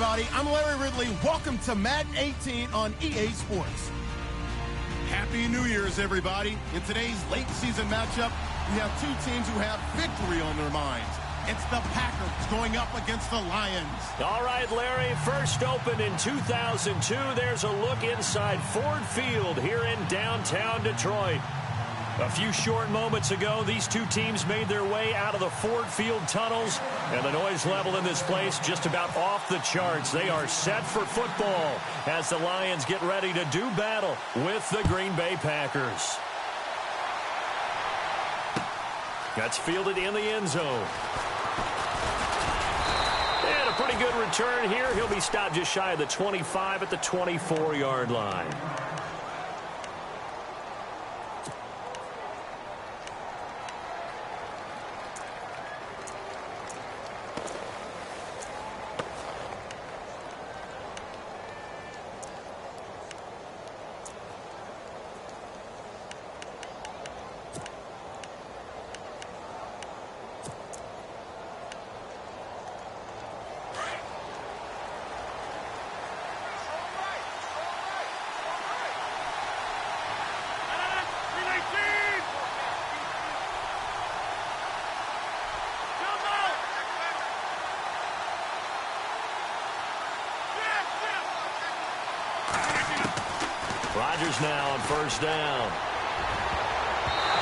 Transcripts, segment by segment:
everybody. I'm Larry Ridley. Welcome to Madden 18 on EA Sports. Happy New Year's, everybody. In today's late season matchup, we have two teams who have victory on their minds. It's the Packers going up against the Lions. All right, Larry, first opened in 2002. There's a look inside Ford Field here in downtown Detroit. A few short moments ago, these two teams made their way out of the Ford Field tunnels, and the noise level in this place just about off the charts. They are set for football as the Lions get ready to do battle with the Green Bay Packers. That's fielded in the end zone. And a pretty good return here. He'll be stopped just shy of the 25 at the 24-yard line. Rodgers now on first down.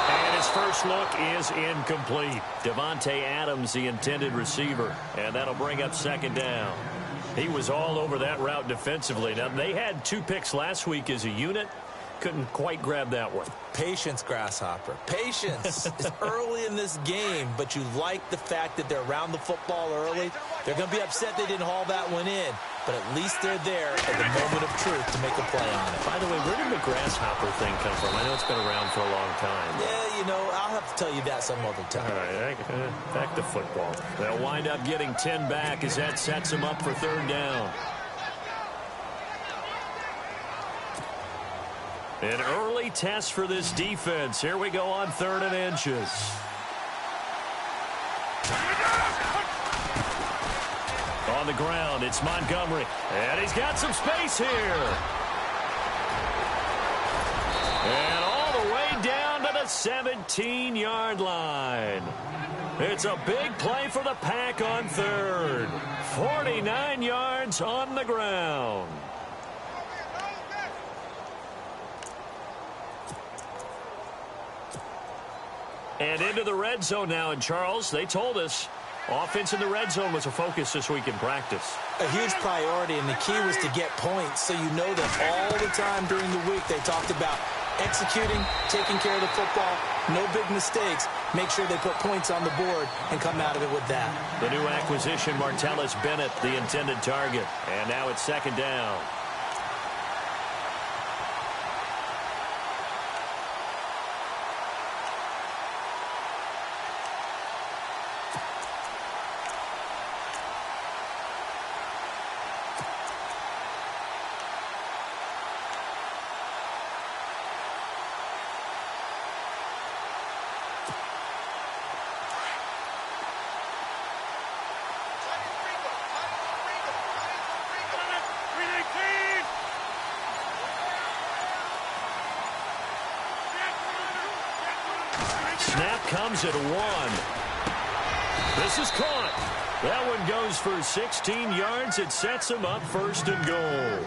And his first look is incomplete. Devontae Adams, the intended receiver. And that'll bring up second down. He was all over that route defensively. Now, they had 2 picks last week as a unit. Couldn't quite grab that one. Patience, Grasshopper. Patience. It's early in this game, but you like the fact that they're around the football early. They're going to be upset they didn't haul that one in, but at least they're there at the moment of truth to make a play on it. By the way, where did the Grasshopper thing come from? I know it's been around for a long time. Yeah, you know, I'll have to tell you that some other time. All right, back to football. They'll wind up getting 10 back as that sets them up for third down. An early test for this defense. Here we go on 3rd and inches. On the ground, it's Montgomery. And he's got some space here. And all the way down to the 17-yard line. It's a big play for the Pack on 3rd. 49 yards on the ground. And into the red zone now. And, Charles, they told us offense in the red zone was a focus this week in practice. A huge priority, and the key was to get points. So you know that all the time during the week they talked about executing, taking care of the football, no big mistakes. Make sure they put points on the board and come out of it with that. The new acquisition, Martellus Bennett, the intended target. And now it's second down. Snap comes at 1. This is caught. That one goes for 16 yards. It sets him up 1st and goal.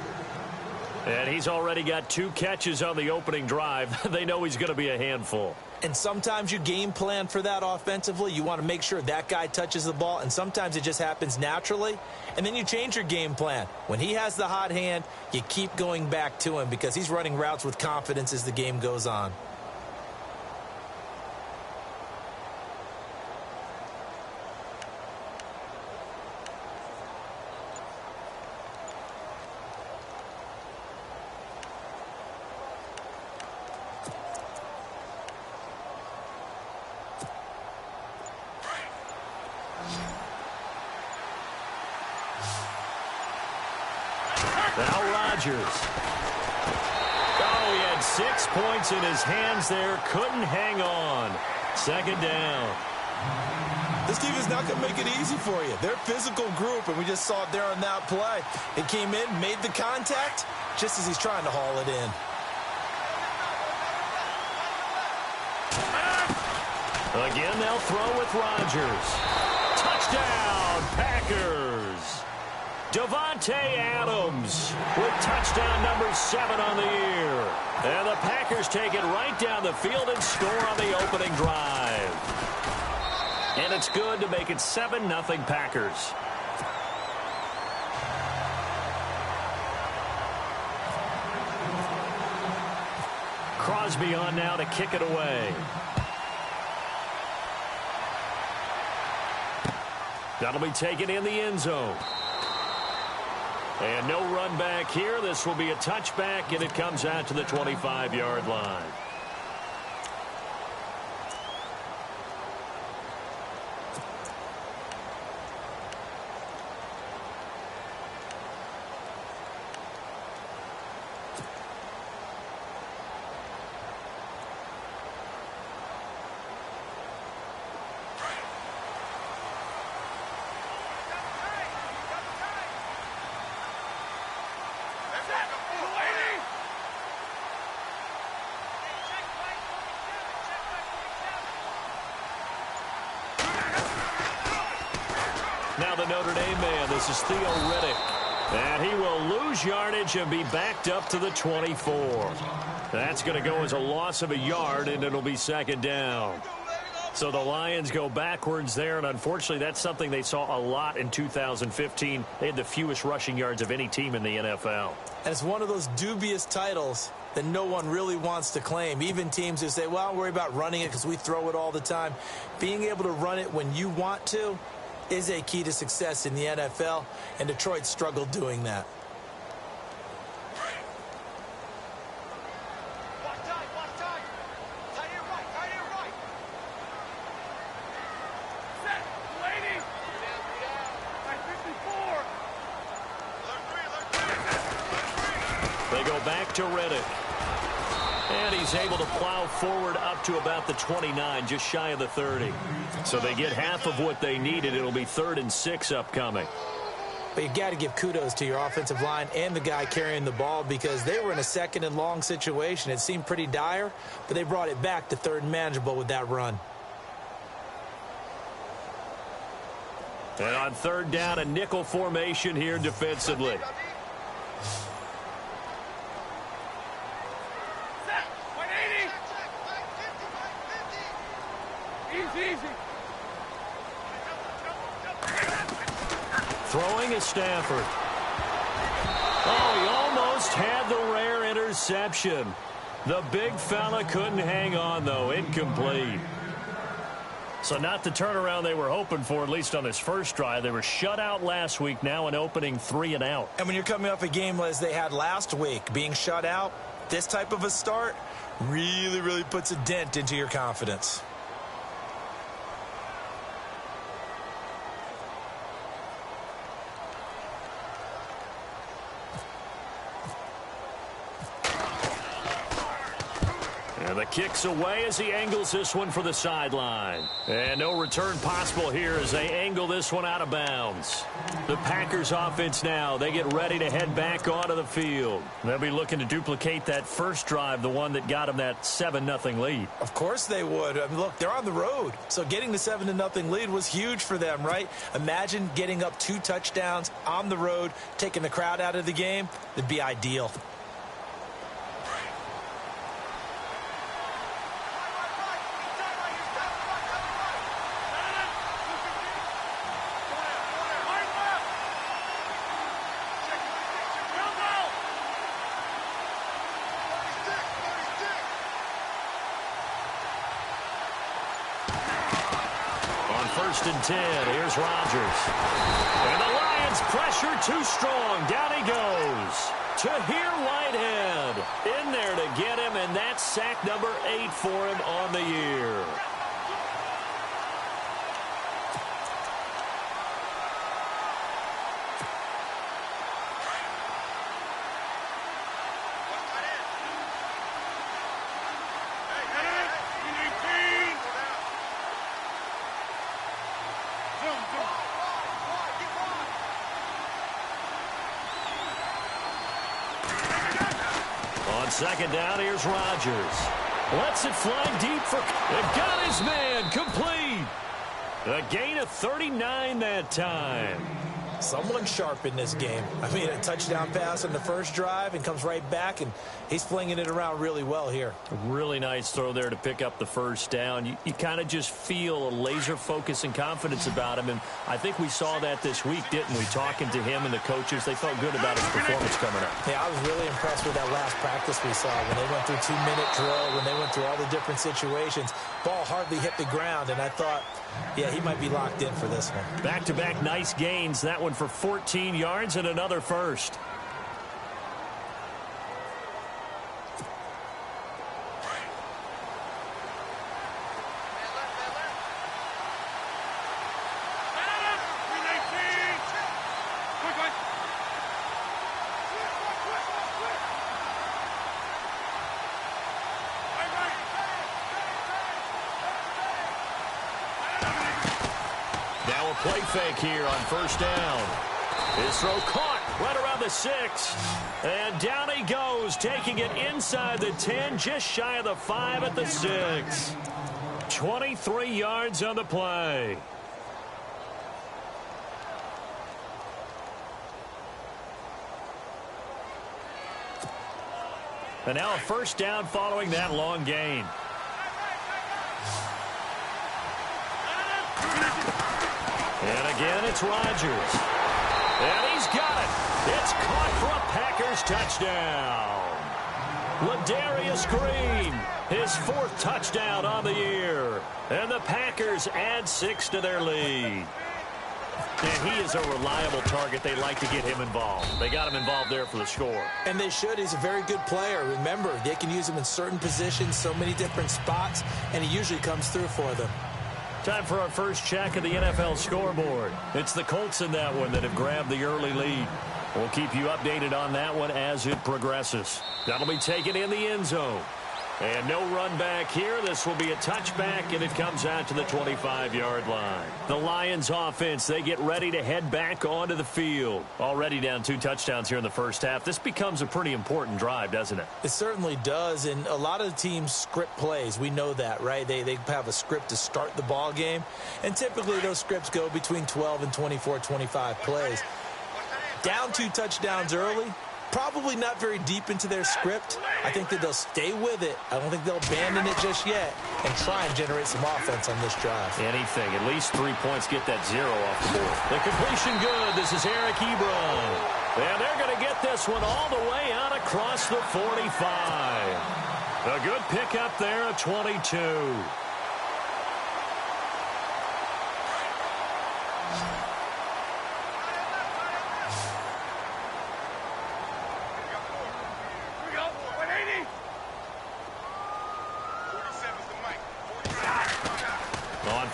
And he's already got 2 catches on the opening drive. They know he's going to be a handful. And sometimes you game plan for that offensively. You want to make sure that guy touches the ball, and sometimes it just happens naturally. And then you change your game plan. When he has the hot hand, you keep going back to him because he's running routes with confidence as the game goes on. Now Rodgers. Oh, he had 6 points in his hands there. Couldn't hang on. Second down. This team is not going to make it easy for you. They're a physical group, and we just saw it there on that play. It came in, made the contact, just as he's trying to haul it in. Again, they'll throw with Rodgers. Touchdown, Packers. Davante Adams with touchdown number 7 on the year. And the Packers take it right down the field and score on the opening drive. And it's good to make it 7-0 Packers. Crosby on now to kick it away. That'll be taken in the end zone. And no run back here. This will be a touchback, and it comes out to the 25-yard line. Now the Notre Dame man, this is Theo Riddick. And he will lose yardage and be backed up to the 24. That's going to go as a loss of a yard, and it'll be second down. So the Lions go backwards there, and unfortunately that's something they saw a lot in 2015. They had the fewest rushing yards of any team in the NFL. And it's one of those dubious titles that no one really wants to claim. Even teams who say, well, I'll worry about running it because we throw it all the time. Being able to run it when you want to is a key to success in the NFL, and Detroit struggled doing that. They go back to Riddick. And he's able to plow forward up to about the 29, just shy of the 30. So they get half of what they needed. It'll be 3rd and 6 upcoming. But you got to give kudos to your offensive line and the guy carrying the ball, because they were in a 2nd and long situation. It seemed pretty dire, but they brought it back to 3rd and manageable with that run. And on 3rd down, a nickel formation here defensively. Throwing is Stafford. Oh, he almost had the rare interception. The big fella couldn't hang on, though. Incomplete. So not the turnaround they were hoping for, at least on this first drive. They were shut out last week, now an opening 3 and out. And when you're coming off a game as they had last week, being shut out, this type of a start really puts a dent into your confidence. And the kick's away as he angles this one for the sideline. And no return possible here as they angle this one out of bounds. The Packers offense now, they get ready to head back onto the field. They'll be looking to duplicate that first drive, the one that got them that 7-0 lead. Of course they would. I mean, look, they're on the road. So getting the 7-0 lead was huge for them, right? Imagine getting up 2 touchdowns on the road, taking the crowd out of the game. It'd be ideal. First and 10. Here's Rodgers. And the Lions pressure too strong. Down he goes. Tahir Whitehead in there to get him, and that's sack number 8 for him on the year. second down, here's Rodgers. Lets it fly deep for... They've got his man complete. A gain of 39 that time. Someone sharp in this game. I mean, a touchdown pass on the first drive and comes right back, and he's flinging it around really well here. Really nice throw there to pick up the first down. You kind of just feel a laser focus and confidence about him, and I think we saw that this week, didn't we? Talking to him and the coaches, they felt good about his performance coming up. Yeah, I was really impressed with that last practice we saw when they went through 2-minute drill, when they went through all the different situations. Ball hardly hit the ground, and I thought, yeah, he might be locked in for this one. Back-to-back nice gains. That one for 14 yards and another first. Play fake here on first down. His throw caught right around the 6. And down he goes, taking it inside the 10, just shy of the 5 at the 6. 23 yards on the play. And now a first down following that long gain. And again, it's Rodgers. And he's got it. It's caught for a Packers touchdown. Ladarius Green, his 4th touchdown on the year. And the Packers add 6 to their lead. And he is a reliable target. They like to get him involved. They got him involved there for the score. And they should. He's a very good player. Remember, they can use him in certain positions, so many different spots, and he usually comes through for them. Time for our first check of the NFL scoreboard. It's the Colts in that one that have grabbed the early lead. We'll keep you updated on that one as it progresses. That'll be taken in the end zone. And no run back here. This will be a touchback, and it comes out to the 25-yard line. The Lions offense, they get ready to head back onto the field. Already down 2 touchdowns here in the first half. This becomes a pretty important drive, doesn't it? It certainly does, and a lot of teams script plays. We know that, right? They have a script to start the ball game, and typically those scripts go between 12 and 24, 25 plays. Down 2 touchdowns early. Probably not very deep into their script. I think that they'll stay with it. I don't think they'll abandon it just yet and try and generate some offense on this drive. Anything. At least 3 points. Get that 0 off the board. The completion good. This is Eric Ebron. And they're going to get this one all the way out across the 45. A good pickup there at 22.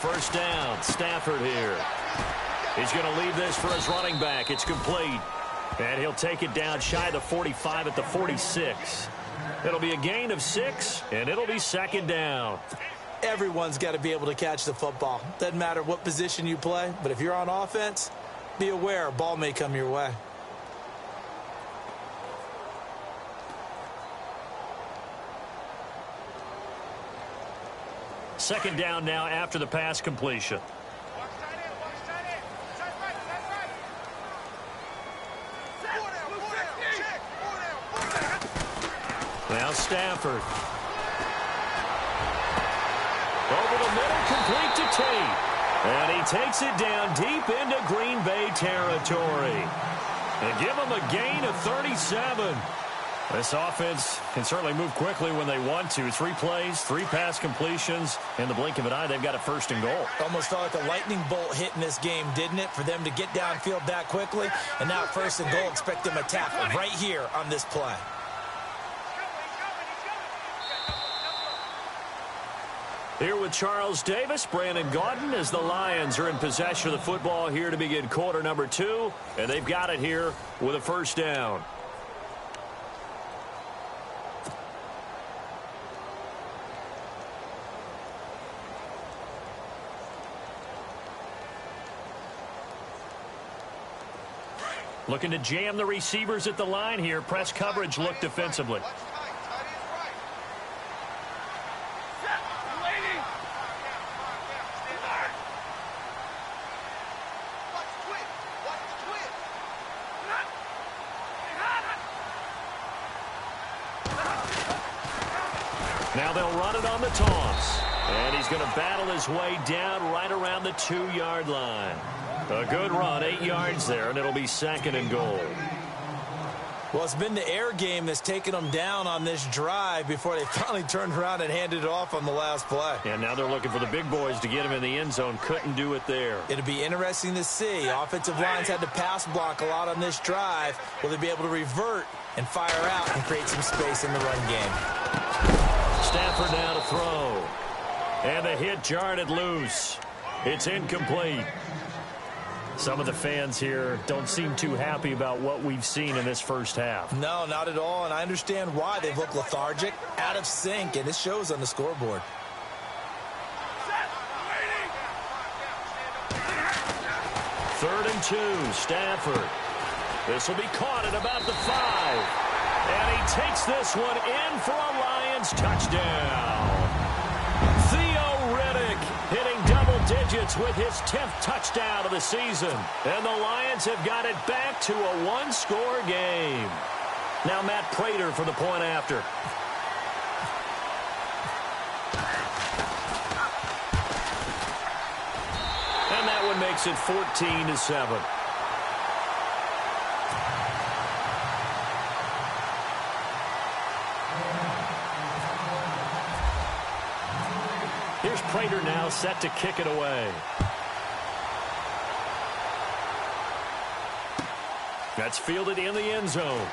First down, Stafford here. He's going to leave this for his running back. It's complete. And he'll take it down shy of the 45 at the 46. It'll be a gain of 6, and it'll be second down. Everyone's got to be able to catch the football. Doesn't matter what position you play, but if you're on offense, be aware a ball may come your way. Second down now after the pass completion. Now Stafford. Over the middle, complete to Tate. And he takes it down deep into Green Bay territory. And give him a gain of 37. This offense can certainly move quickly when they want to. 3 plays, 3 pass completions. In the blink of an eye, they've got a 1st and goal. Almost felt like a lightning bolt hit in this game, didn't it? For them to get downfield that quickly. And now 1st and goal, expect them to tackle right here on this play. Here with Charles Davis, Brandon Gaudin, as the Lions are in possession of the football here to begin quarter number 2. And they've got it here with a 1st down. Looking to jam the receivers at the line here. Press coverage look defensively. Now they'll run it on the toss. And he's going to battle his way down right around the 2-yard line. A good run, 8 yards there, and it'll be 2nd and goal. Well, it's been the air game that's taken them down on this drive before they finally turned around and handed it off on the last play. And now they're looking for the big boys to get him in the end zone. Couldn't do it there. It'll be interesting to see. Offensive lines had to pass block a lot on this drive. Will they be able to revert and fire out and create some space in the run game? Stafford now to throw. And the hit jarred it loose. It's incomplete. Some of the fans here don't seem too happy about what we've seen in this first half. No, not at all, and I understand why. They've looked lethargic, out of sync, and it shows on the scoreboard. Third and 2, Stafford. This will be caught at about the 5. And he takes this one in for a Lions touchdown. Hitting double digits with his 10th touchdown of the season. And the Lions have got it back to a 1-score game. Now Matt Prater for the point after. And that one makes it 14-7. Here's Prater now set to kick it away. That's fielded in the end zone.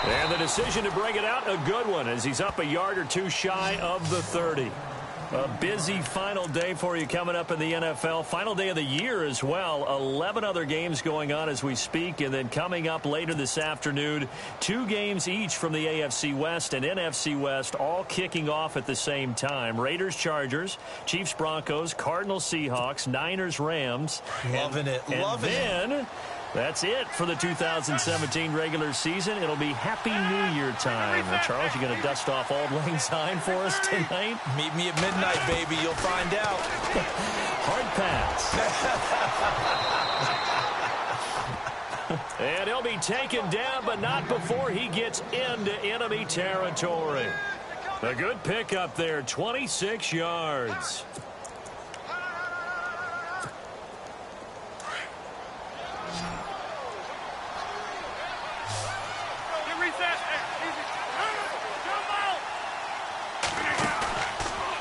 And the decision to bring it out, a good one, as he's up a yard or two shy of the 30. A busy final day for you coming up in the NFL. Final day of the year as well. 11 other games going on as we speak. And then coming up later this afternoon, 2 games each from the AFC West and NFC West, all kicking off at the same time. Raiders, Chargers, Chiefs, Broncos, Cardinals, Seahawks, Niners, Rams. Loving it. Loving it. And then that's it for the 2017 regular season. It'll be Happy New Year time. Well, Charles, you going to dust off Auld Lang Syne for us tonight? Meet me at midnight, baby. You'll find out. Hard pass. And he'll be taken down, but not before he gets into enemy territory. A good pickup there, 26 yards.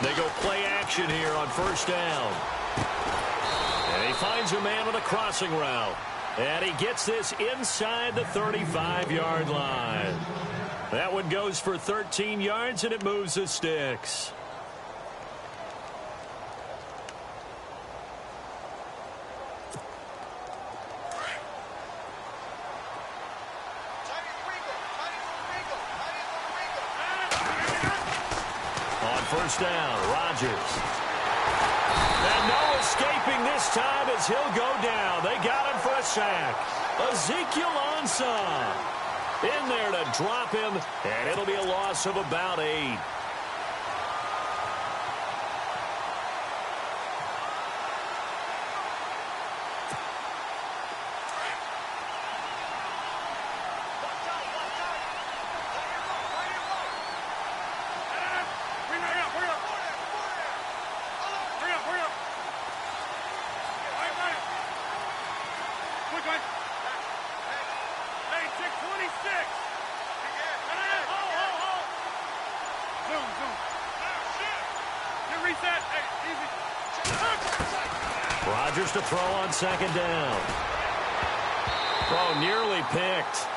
They go play action here on first down. And he finds a man on a crossing route. And he gets this inside the 35-yard line. That one goes for 13 yards, and it moves the sticks. First down, Rodgers. And no escaping this time as he'll go down. They got him for a sack. Ezekiel Ansah in there to drop him, and it'll be a loss of about 8. Rodgers to throw on second down. Oh, nearly picked.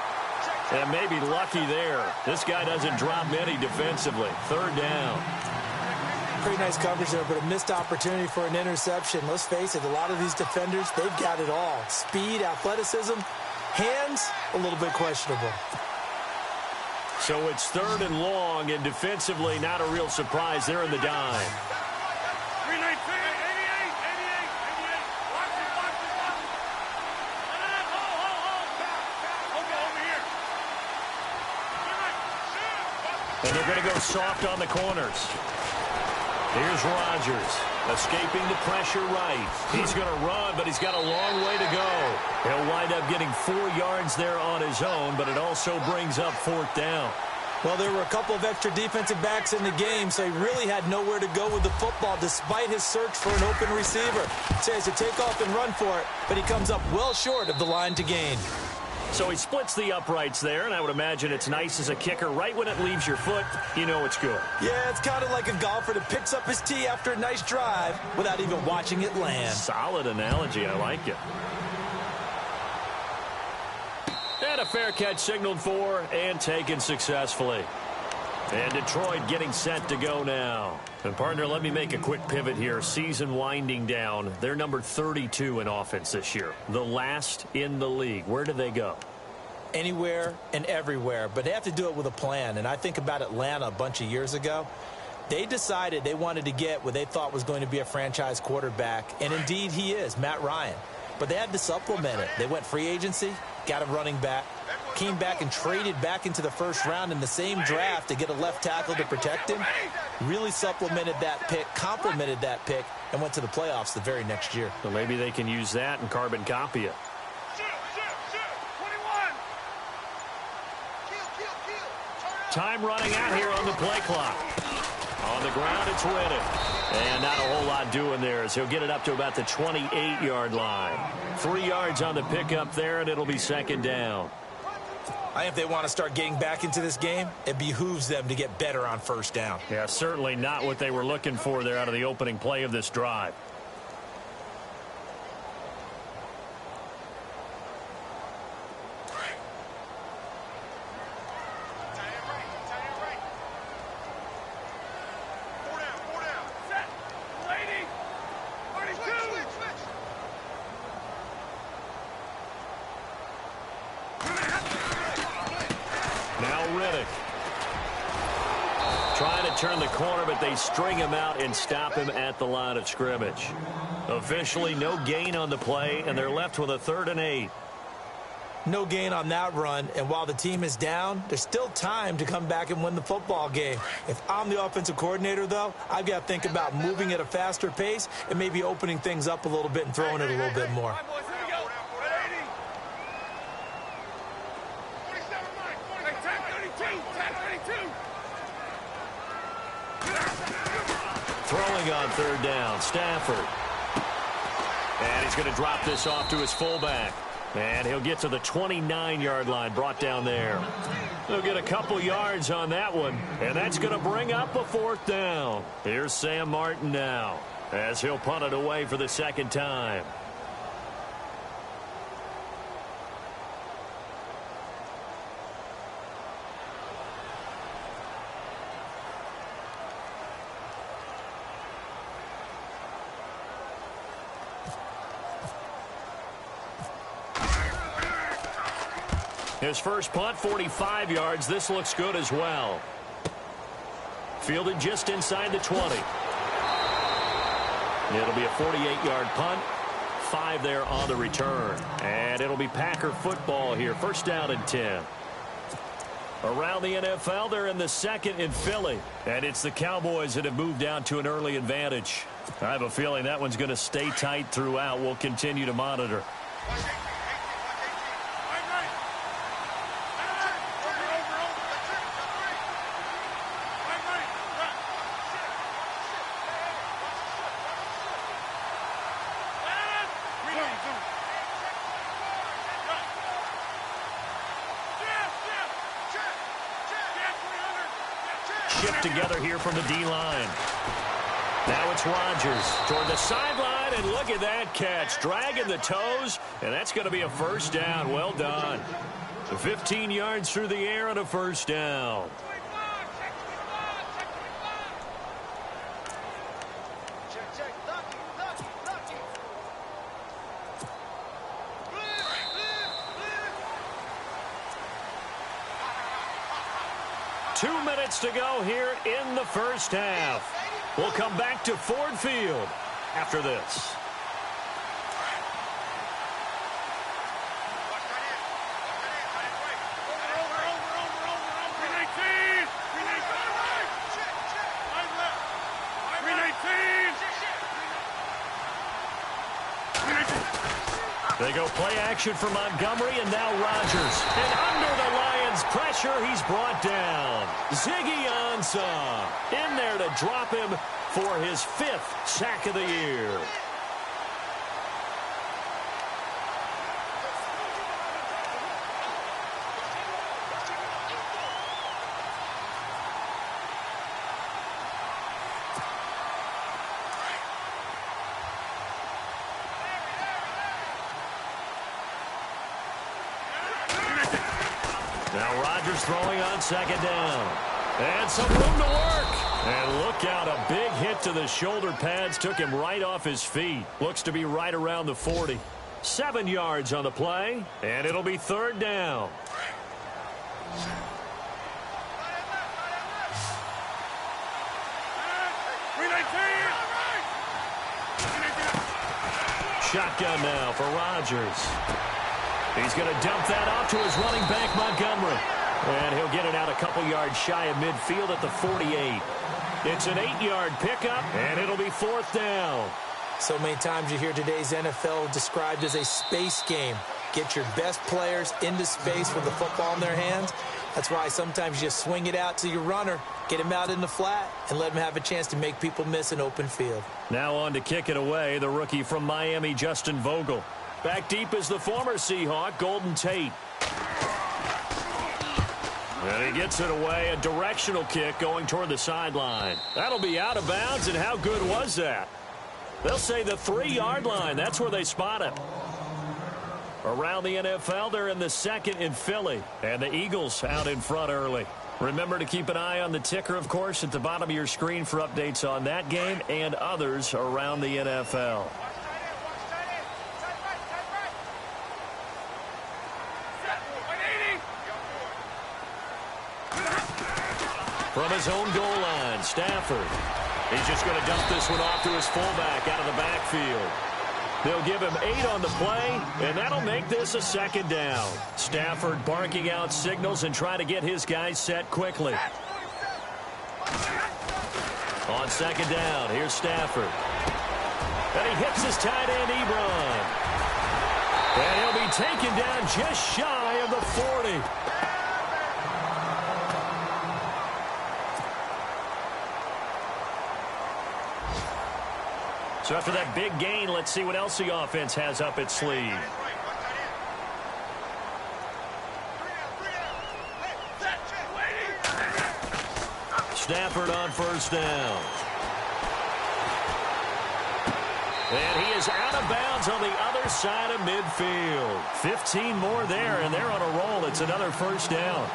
And maybe lucky there. This guy doesn't drop many defensively. Third down. Pretty nice coverage there, but a missed opportunity for an interception. Let's face it, a lot of these defenders, they've got it all. Speed, athleticism, hands, a little bit questionable. So it's third and long, and defensively, not a real surprise. They're in the dime. And they're going to go soft on the corners. Here's Rodgers, escaping the pressure right. He's going to run, but he's got a long way to go. He'll wind up getting 4 yards there on his own, but it also brings up fourth down. Well, there were a couple of extra defensive backs in the game, so he really had nowhere to go with the football despite his search for an open receiver. He has to take off and run for it, but he comes up well short of the line to gain. So he splits the uprights there, and I would imagine it's nice as a kicker. Right when it leaves your foot, you know it's good. Yeah, it's kind of like a golfer that picks up his tee after a nice drive without even watching it land. Solid analogy. I like it. And a fair catch signaled for and taken successfully. And Detroit getting set to go now. And, partner, let me make a quick pivot here. Season winding down. They're number 32 in offense this year. The last in the league. Where do they go? Anywhere and everywhere. But they have to do it with a plan. And I think about Atlanta a bunch of years ago. They decided they wanted to get what they thought was going to be a franchise quarterback. And, indeed, he is, Matt Ryan. But they had to supplement it. They went free agency, got a running back, came back and traded back into the first round in the same draft to get a left tackle to protect him. Really supplemented that pick, complemented that pick, and went to the playoffs the very next year. So maybe they can use that and carbon copy it. Time running out here on the play clock. On the ground, it's Riddick. And not a whole lot doing there as he'll get it up to about the 28-yard line. 3 yards on the pickup there, and it'll be second down. I think if they want to start getting back into this game, it behooves them to get better on first down. Yeah, certainly not what they were looking for there out of the opening play of this drive. Turn the corner, but they string him out and stop him at the line of scrimmage. Officially, no gain on the play, and they're left with a 3rd and 8. No gain on that run, and while the team is down, there's still time to come back and win the football game. If I'm the offensive coordinator, though, I've got to think about moving at a faster pace and maybe opening things up a little bit and throwing it a little bit more. Throwing on 3rd down, Stafford. And he's going to drop this off to his fullback. And he'll get to the 29-yard line, brought down there. He'll get a couple yards on that one, and that's going to bring up a 4th down. Here's Sam Martin now, as he'll punt it away for the second time. His first punt, 45 yards. This looks good as well. Fielded just inside the 20. It'll be a 48-yard punt. 5 there on the return. And it'll be Packer football here. First down and 10. Around the NFL, they're in the 2nd in Philly. And it's the Cowboys that have moved down to an early advantage. I have a feeling that one's going to stay tight throughout. We'll continue to monitor. Together here from the D-line. Now it's Rodgers toward the sideline, and look at that catch. Dragging the toes, and that's going to be a first down. Well done. 15 yards through the air and a first down. To go here in the first half. We'll come back to Ford Field after this. They go play action for Montgomery, and now Rodgers. And under the Lions Against pressure, he's brought down. Ziggy Ansah in there to drop him for his 5th sack of the year. Now Rodgers throwing on 2nd down. And some room to work. And look out, a big hit to the shoulder pads took him right off his feet. Looks to be right around the 40. 7 yards on the play, and it'll be 3rd down. Shotgun now for Rodgers. He's going to dump that off to his running back, Montgomery. And he'll get it out a couple yards shy of midfield at the 48. It's an 8-yard pickup, and it'll be 4th down. So many times you hear today's NFL described as a space game. Get your best players into space with the football in their hands. That's why sometimes you just swing it out to your runner, get him out in the flat, and let him have a chance to make people miss an open field. Now on to kick it away, the rookie from Miami, Justin Vogel. Back deep is the former Seahawk, Golden Tate. And he gets it away, a directional kick going toward the sideline. That'll be out of bounds, and how good was that? They'll say the 3-yard line. That's where they spot it. Around the NFL, they're in the 2nd in Philly, and the Eagles out in front early. Remember to keep an eye on the ticker, of course, at the bottom of your screen for updates on that game and others around the NFL. From his own goal line, Stafford. He's just going to dump this one off to his fullback out of the backfield. They'll give him 8 on the play, and that'll make this a 2nd down. Stafford barking out signals and trying to get his guys set quickly. On 2nd down, here's Stafford. And he hits his tight end, Ebron. And he'll be taken down just shy of the 40. So after that big gain, let's see what else the offense has up its sleeve. Stafford on 1st down. And he is out of bounds on the other side of midfield. 15 more there, and they're on a roll. It's another 1st down.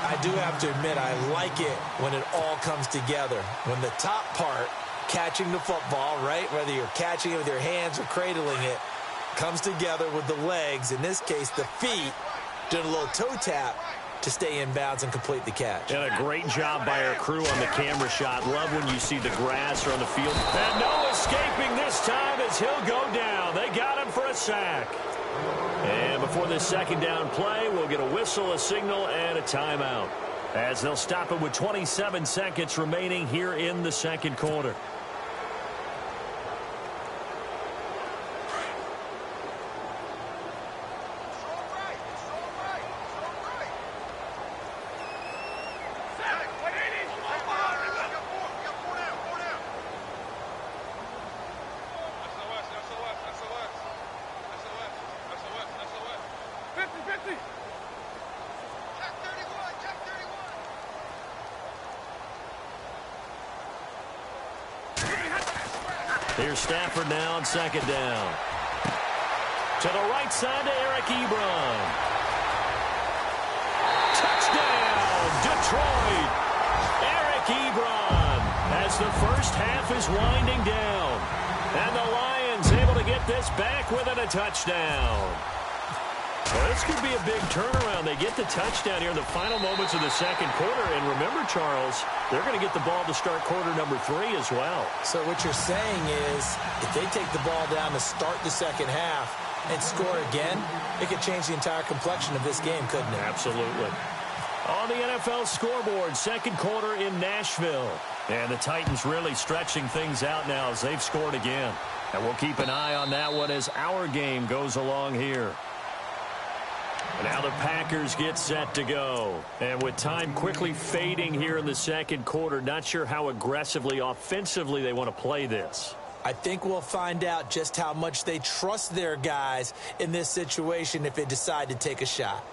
I do have to admit, I like it when it all comes together. When the top part, catching the football, right, whether you're catching it with your hands or cradling it, comes together with the legs, in this case the feet, doing a little toe tap to stay in bounds and complete the catch. And a great job by our crew on the camera shot. Love when you see the grass or on the field. And no escaping this time as he'll go down. They got him for a sack. And before this 2nd down play, we'll get a whistle, a signal, and a timeout, as they'll stop it with 27 seconds remaining here in the 2nd quarter. Here's Stafford now on 2nd down. To the right side to Eric Ebron. Touchdown, Detroit. Eric Ebron as the first half is winding down. And the Lions able to get this back within a touchdown. Well, this could be a big turnaround. They get the touchdown here in the final moments of the 2nd quarter. And remember, Charles, they're going to get the ball to start quarter number 3 as well. So what you're saying is if they take the ball down to start the 2nd half and score again, it could change the entire complexion of this game, couldn't it? Absolutely. On the NFL scoreboard, 2nd quarter in Nashville. And the Titans really stretching things out now as they've scored again. And we'll keep an eye on that one as our game goes along here. Now the Packers get set to go. And with time quickly fading here in the second quarter, not sure how aggressively, offensively they want to play this. I think we'll find out just how much they trust their guys in this situation if they decide to take a shot.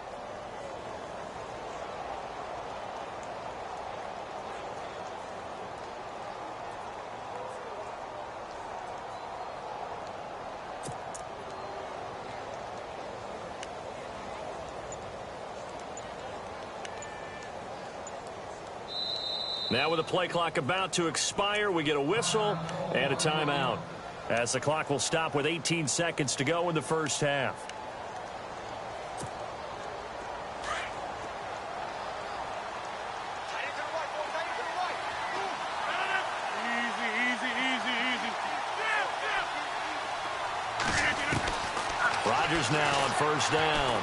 Now with the play clock about to expire, we get a whistle and a timeout, as the clock will stop with 18 seconds to go in the first half. Rodgers now on first down.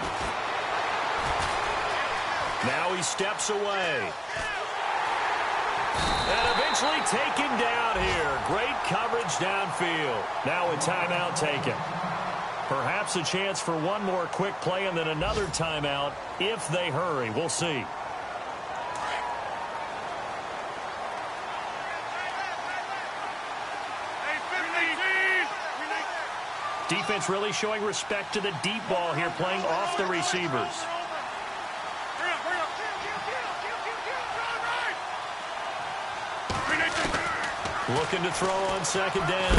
Now he steps away. And eventually taken down here. Great coverage downfield. Now a timeout taken. Perhaps a chance for one more quick play and then another timeout if they hurry. We'll see. Defense really showing respect to the deep ball here, playing off the receivers. Looking to throw on second down.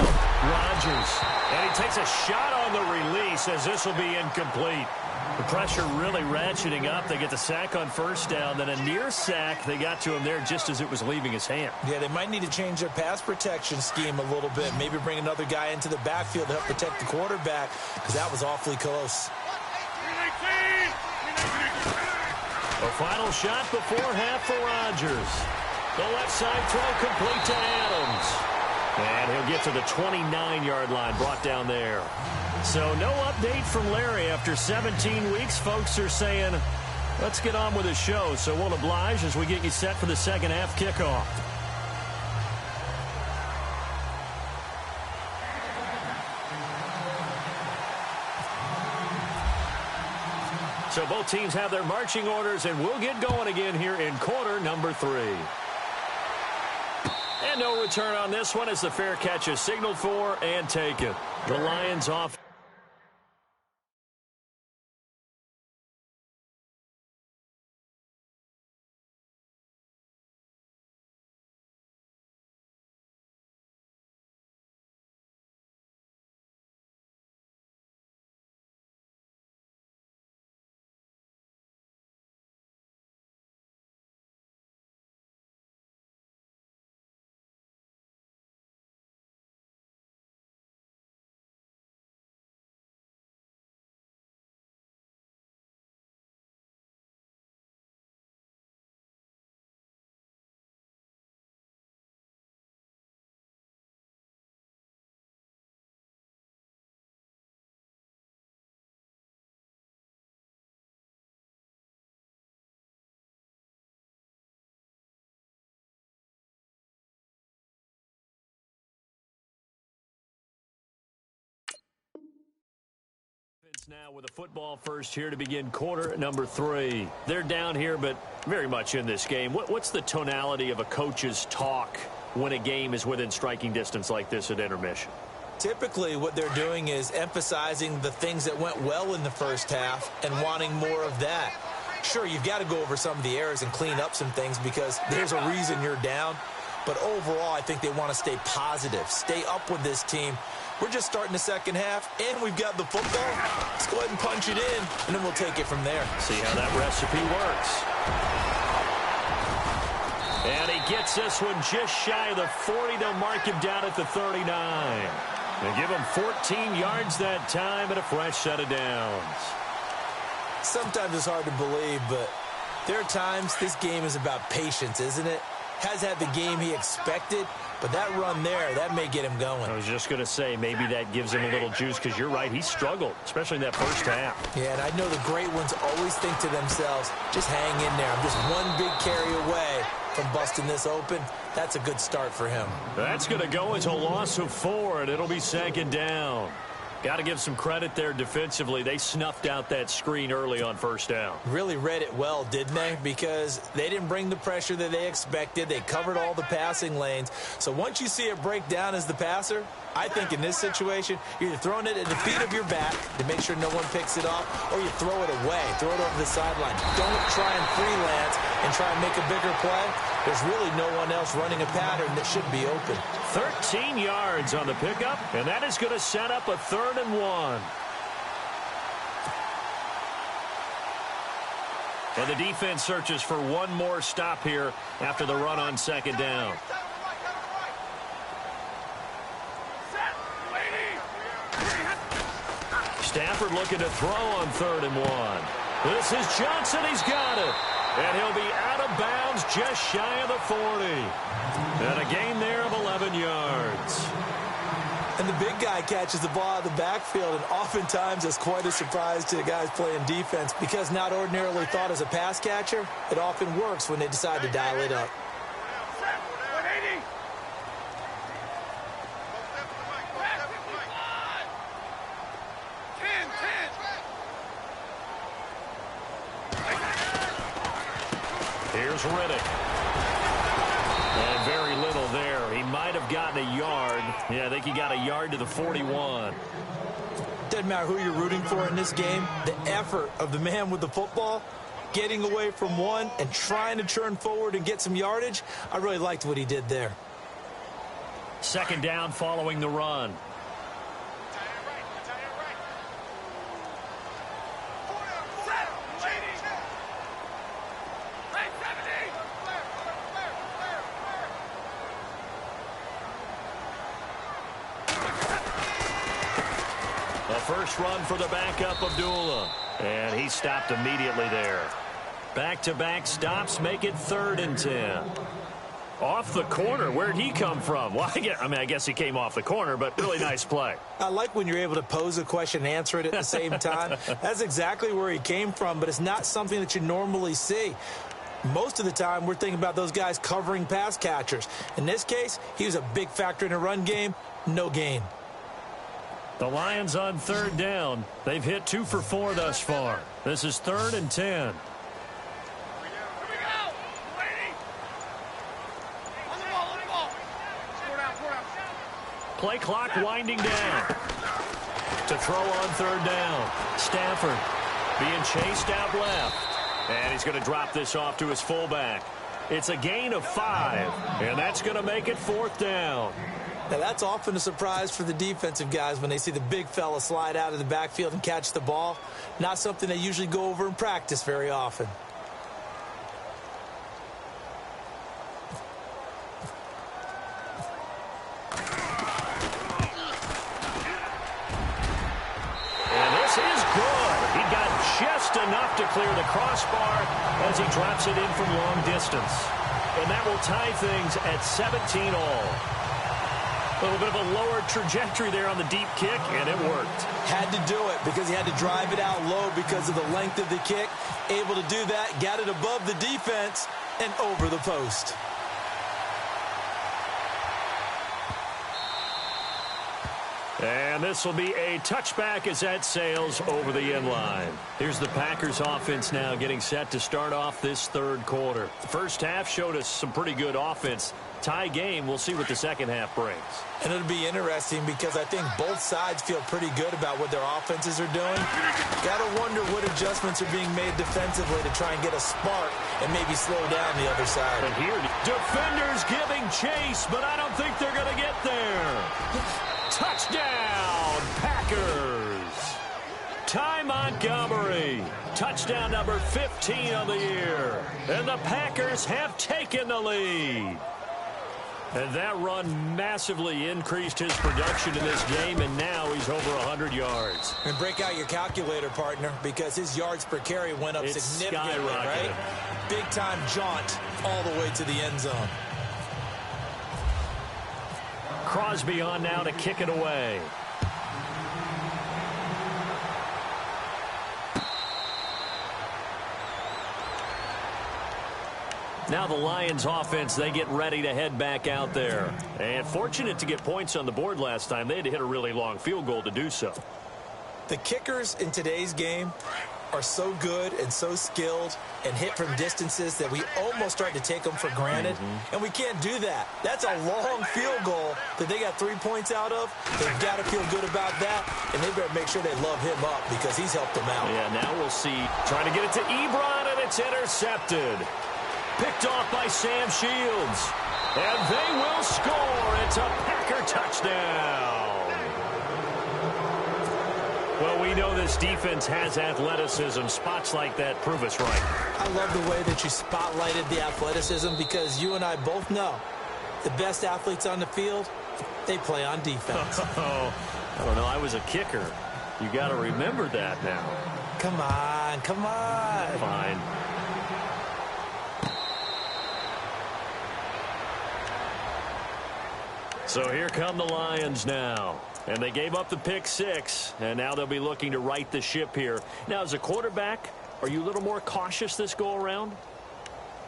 Rodgers. And he takes a shot on the release as this will be incomplete. The pressure really ratcheting up. They get the sack on first down. Then a near sack. They got to him there just as it was leaving his hand. Yeah, they might need to change their pass protection scheme a little bit. Maybe bring another guy into the backfield to help protect the quarterback, because that was awfully close. A final shot before half for Rodgers. The left side throw complete to Adams. And he'll get to the 29-yard line, brought down there. So no update from Larry after 17 weeks. Folks are saying, let's get on with the show. So we'll oblige as we get you set for the second half kickoff. So both teams have their marching orders, and we'll get going again here in quarter number 3. And no return on this one as the fair catch is signaled for and taken. The Lions off. Now with a football first here to begin quarter number 3. They're down here, but very much in this game. What's the tonality of a coach's talk when a game is within striking distance like this at intermission? Typically, what they're doing is emphasizing the things that went well in the first half and wanting more of that. Sure, you've got to go over some of the errors and clean up some things because there's a reason you're down. But overall, I think they want to stay positive, stay up with this team. We're just starting the second half, and we've got the football. Let's go ahead and punch it in, and then we'll take it from there. See how that recipe works. And he gets this one just shy of the 40. They'll mark him down at the 39. They give him 14 yards that time and a fresh set of downs. Sometimes it's hard to believe, but there are times this game is about patience, isn't it? Has had the game he expected, but that run there, that may get him going. I was just going to say, maybe that gives him a little juice, because you're right, he struggled, especially in that first half. Yeah, and I know the great ones always think to themselves, just hang in there. I'm just one big carry away from busting this open. That's a good start for him. That's going to go into a loss of 4, and it'll be second down. Got to give some credit there defensively. They snuffed out that screen early on first down. Really read it well, didn't they? Because they didn't bring the pressure that they expected. They covered all the passing lanes. So once you see it break down as the passer, I think in this situation, you're either throwing it at the feet of your back to make sure no one picks it off, or you throw it away, throw it over the sideline. Don't try and freelance and try and make a bigger play. There's really no one else running a pattern that should be open. 13 yards on the pickup, and that is going to set up a 3rd and 1. Well, the defense searches for one more stop here after the run on 2nd down. Stafford looking to throw on 3rd and 1. This is Johnson. He's got it. And he'll be out of bounds just shy of the 40. And a gain there of 11 yards. And the big guy catches the ball out of the backfield, and oftentimes it's quite a surprise to the guys playing defense because not ordinarily thought as a pass catcher, it often works when they decide to dial it up. Here's Riddick. And very little there. He might have gotten a yard. Yeah, I think he got a yard to the 41. Doesn't matter who you're rooting for in this game. The effort of the man with the football, getting away from one and trying to turn forward and get some yardage, I really liked what he did there. 2nd down following the run. First run for the backup, Abdullah. And he stopped immediately there. Back-to-back stops make it 3rd and 10. Off the corner. Where'd he come from? Well, I guess he came off the corner, but really nice play. I like when you're able to pose a question and answer it at the same time. That's exactly where he came from, but it's not something that you normally see. Most of the time, we're thinking about those guys covering pass catchers. In this case, he was a big factor in a run game. No gain. The Lions on 3rd down. They've hit 2 for 4 thus far. This is 3rd and 10. Play clock winding down. To throw on 3rd down. Stafford being chased out left. And he's going to drop this off to his fullback. It's a gain of 5. And that's going to make it 4th down. Now, that's often a surprise for the defensive guys when they see the big fella slide out of the backfield and catch the ball. Not something they usually go over in practice very often. And this is good. He got just enough to clear the crossbar as he drops it in from long distance. And that will tie things at 17 all. A little bit of a lower trajectory there on the deep kick, and it worked. Had to do it because he had to drive it out low because of the length of the kick. Able to do that, got it above the defense and over the post. And this will be a touchback as that sails over the end line. Here's the Packers offense now getting set to start off this 3rd quarter. The first half showed us some pretty good offense. Tie game. We'll see what the second half brings. And it'll be interesting because I think both sides feel pretty good about what their offenses are doing. Got to wonder what adjustments are being made defensively to try and get a spark and maybe slow down the other side. And here, defenders giving chase, but I don't think they're going to get there. Touchdown, Packers. Ty Montgomery. Touchdown number 15 of the year. And the Packers have taken the lead. And that run massively increased his production in this game, and now he's over 100 yards. And break out your calculator, partner, because his yards per carry went up significantly, right? Big-time jaunt all the way to the end zone. Crosby on now to kick it away. Now the Lions offense, they get ready to head back out there. And fortunate to get points on the board last time. They had to hit a really long field goal to do so. The kickers in today's game are so good and so skilled and hit from distances that we almost start to take them for granted. And we can't do that. That's a long field goal that they got 3 points out of. They've got to feel good about that, and they better make sure they love him up because he's helped them out. Yeah, now we'll see. Trying to get it to Ebron, and it's intercepted. Picked off by Sam Shields. And they will score. It's a Packer touchdown. Well, we know this defense has athleticism. Spots like that prove us right. I love the way that you spotlighted the athleticism because you and I both know the best athletes on the field, they play on defense. Oh, I don't know. I was a kicker. You got to remember that now. Come on, come on. Fine. So here come the Lions now. And they gave up the pick 6, and now they'll be looking to right the ship here. Now, as a quarterback, are you a little more cautious this go-around?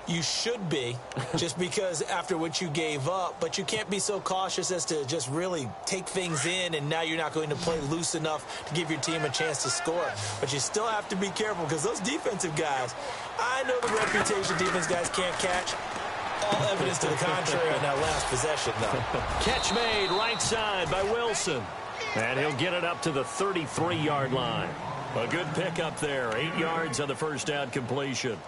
You should be, just because after what you gave up, but you can't be so cautious as to just really take things in, and now you're not going to play loose enough to give your team a chance to score. But you still have to be careful because those defensive guys, I know the reputation defense guys can't catch. All evidence to the contrary on that last possession, though. Catch made right side by Wilson. And he'll get it up to the 33-yard line. A good pickup there. 8 yards on the first down completion.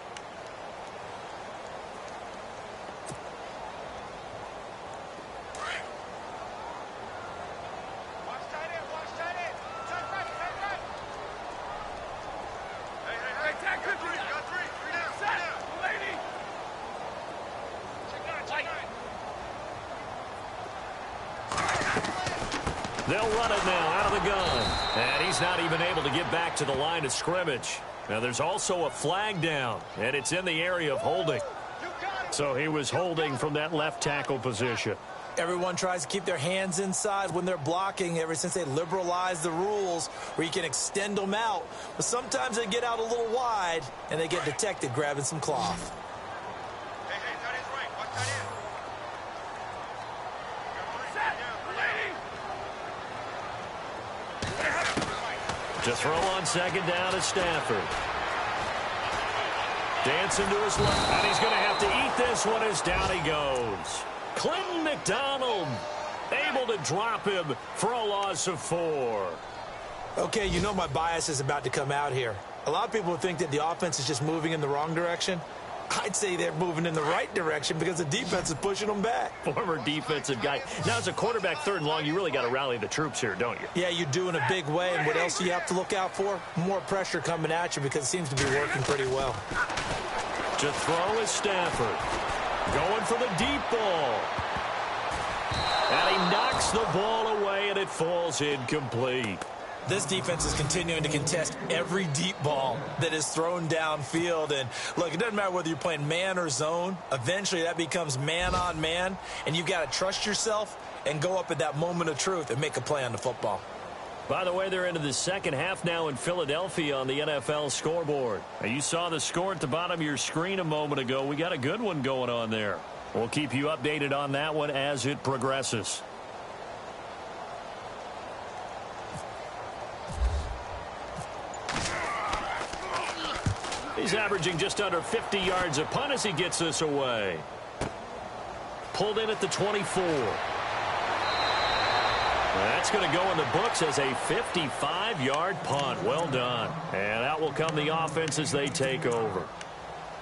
They'll run it now out of the gun. And he's not even able to get back to the line of scrimmage. Now there's also a flag down, and it's in the area of holding. So he was holding from that left tackle position. Everyone tries to keep their hands inside when they're blocking ever since they liberalized the rules where you can extend them out. But sometimes they get out a little wide, and they get detected grabbing some cloth. To throw on second down is Stafford. Dancing to his left. And he's going to have to eat this one as down he goes. Clinton McDonald able to drop him for a loss of 4. Okay, you know my bias is about to come out here. A lot of people think that the offense is just moving in the wrong direction. I'd say they're moving in the right direction because the defense is pushing them back. Former defensive guy. Now, as a quarterback, 3rd and long, you really got to rally the troops here, don't you? Yeah, you do in a big way. And what else do you have to look out for? More pressure coming at you because it seems to be working pretty well. To throw is Stafford. Going for the deep ball. And he knocks the ball away, and it falls incomplete. This defense is continuing to contest every deep ball that is thrown downfield. And, look, it doesn't matter whether you're playing man or zone. Eventually, that becomes man-on-man, and you've got to trust yourself and go up at that moment of truth and make a play on the football. By the way, they're into the second half now in Philadelphia on the NFL scoreboard. Now, you saw the score at the bottom of your screen a moment ago. We got a good one going on there. We'll keep you updated on that one as it progresses. He's averaging just under 50 yards a punt as he gets this away. Pulled in at the 24. That's going to go in the books as a 55-yard punt. Well done. And out will come the offense as they take over.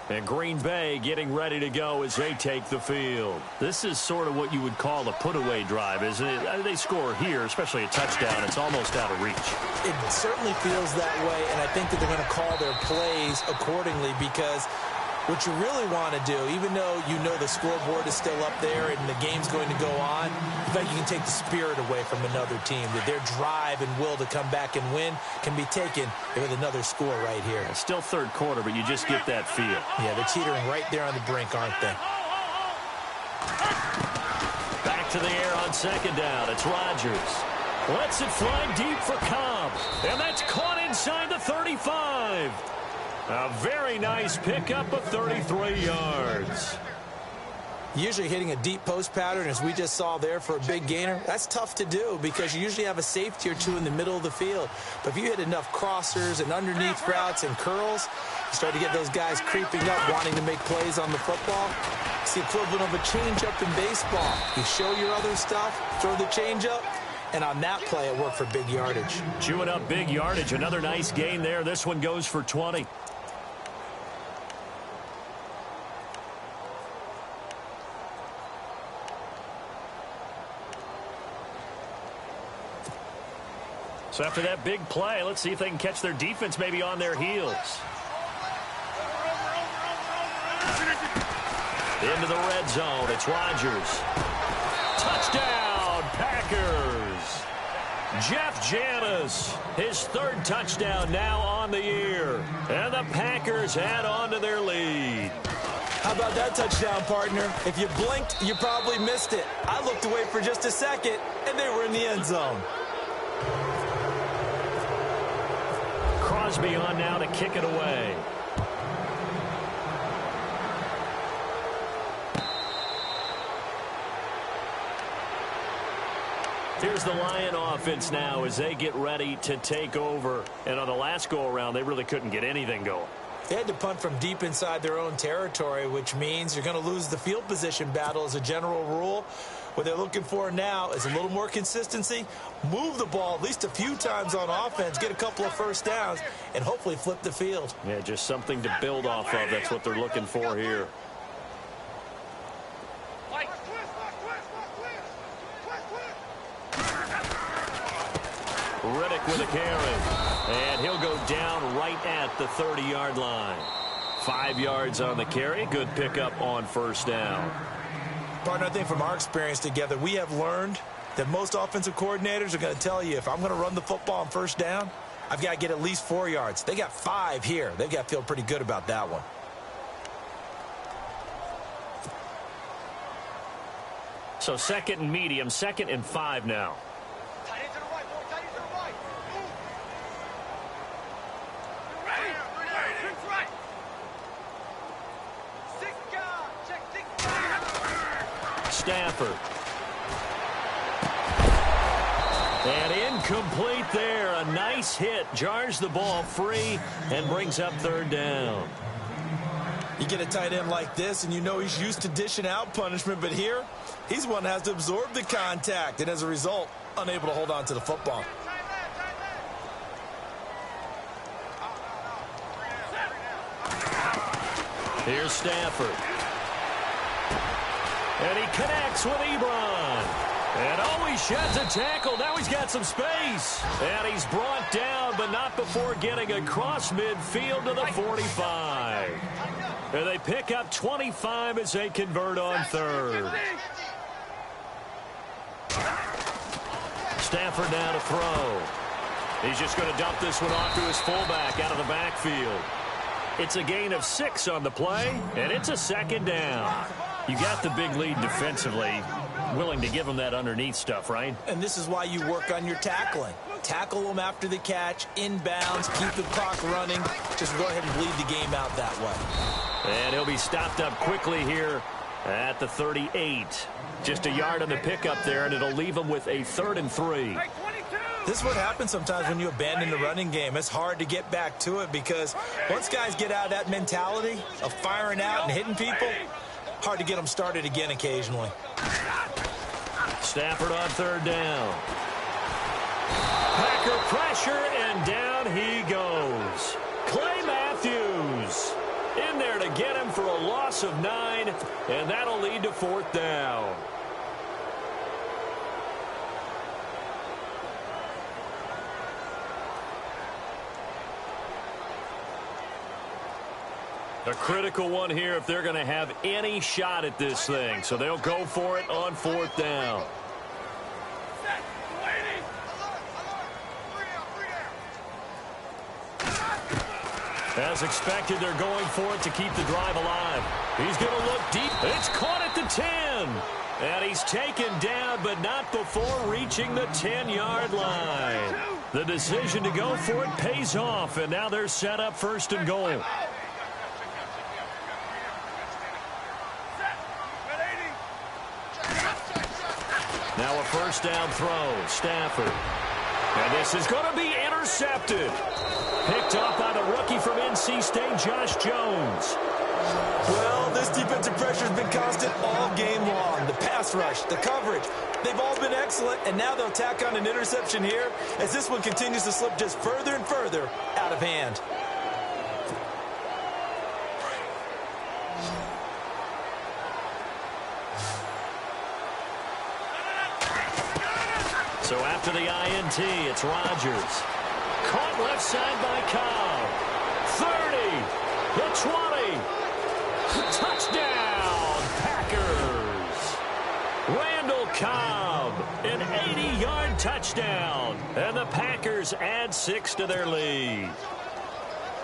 And Green Bay getting ready to go as they take the field. This is sort of what you would call a put-away drive, isn't it? They score here, especially a touchdown. It's almost out of reach. It certainly feels that way, and I think that they're going to call their plays accordingly because what you really want to do, even though you know the scoreboard is still up there and the game's going to go on, in fact, you can take the spirit away from another team, that their drive and will to come back and win can be taken with another score right here. It's still 3rd quarter, but you just get that feel. Yeah, they're teetering right there on the brink, aren't they? Back to the air on second down. It's Rodgers. Lets it fly deep for Cobb. And that's caught inside the 35. A very nice pickup of 33 yards. Usually hitting a deep post pattern, as we just saw there for a big gainer, that's tough to do because you usually have a safety or two in the middle of the field. But if you hit enough crossers and underneath routes and curls, you start to get those guys creeping up, wanting to make plays on the football. It's the equivalent of a changeup in baseball. You show your other stuff, throw the changeup, and on that play, it worked for big yardage. Chewing up big yardage. Another nice gain there. This one goes for 20. So after that big play, let's see if they can catch their defense maybe on their heels. Into the red zone. It's Rodgers. Touchdown, Packers. Jeff Janis, his third touchdown now on the year. And the Packers add on to their lead. How about that touchdown, partner? If you blinked, you probably missed it. I looked away for just a second, and they were in the end zone. Crosby on now to kick it away. Here's the Lion offense now as they get ready to take over. And on the last go-around, they really couldn't get anything going. They had to punt from deep inside their own territory, which means you're going to lose the field position battle as a general rule. What they're looking for now is a little more consistency, move the ball at least a few times on offense, get a couple of first downs, and hopefully flip the field. Yeah, just something to build off of. That's what they're looking for here. Riddick with a carry, and he'll go down right at the 30-yard line. 5 yards on the carry. Good pickup on first down. Partner, I think from our experience together, we have learned that most offensive coordinators are going to tell you, if I'm going to run the football on first down, I've got to get at least 4 yards. They got 5 here. They've got to feel pretty good about that one. So second and medium, 2nd and 5 now. Stafford. And incomplete there. A nice hit. Jars the ball free and brings up 3rd down. You get a tight end like this, and you know he's used to dishing out punishment, but here, he's one that has to absorb the contact, and as a result, unable to hold on to the football. Here's Stafford. And he connects with Ebron. And he sheds a tackle. Now he's got some space. And he's brought down, but not before getting across midfield to the 45. And they pick up 25 as they convert on 3rd. Stafford now to throw. He's just going to dump this one off to his fullback out of the backfield. It's a gain of 6 on the play, and it's a 2nd down. You got the big lead defensively, willing to give them that underneath stuff, right? And this is why you work on your tackling. Tackle them after the catch, inbounds, keep the clock running. Just go ahead and bleed the game out that way. And he'll be stopped up quickly here at the 38. Just a yard on the pickup there, and it'll leave him with a 3rd and 3. This is what happens sometimes when you abandon the running game. It's hard to get back to it because once guys get out of that mentality of firing out and hitting people, hard to get them started again occasionally. Stafford on 3rd down. Packer pressure, and down he goes. Clay Matthews in there to get him for a loss of 9, and that'll lead to 4th down. A critical one here if they're going to have any shot at this thing. So they'll go for it on 4th down. As expected, they're going for it to keep the drive alive. He's going to look deep. It's caught at the 10. And he's taken down, but not before reaching the 10-yard line. The decision to go for it pays off, and now they're set up 1st and goal. Now a 1st down throw, Stafford. And this is going to be intercepted. Picked up by the rookie from NC State, Josh Jones. Well, this defensive pressure has been constant all game long. The pass rush, the coverage, they've all been excellent, and now they'll tack on an interception here as this one continues to slip just further and further out of hand. So after the INT, it's Rodgers. Caught left side by Cobb. 30, the 20. Touchdown, Packers. Randall Cobb, an 80-yard touchdown. And the Packers add 6 to their lead.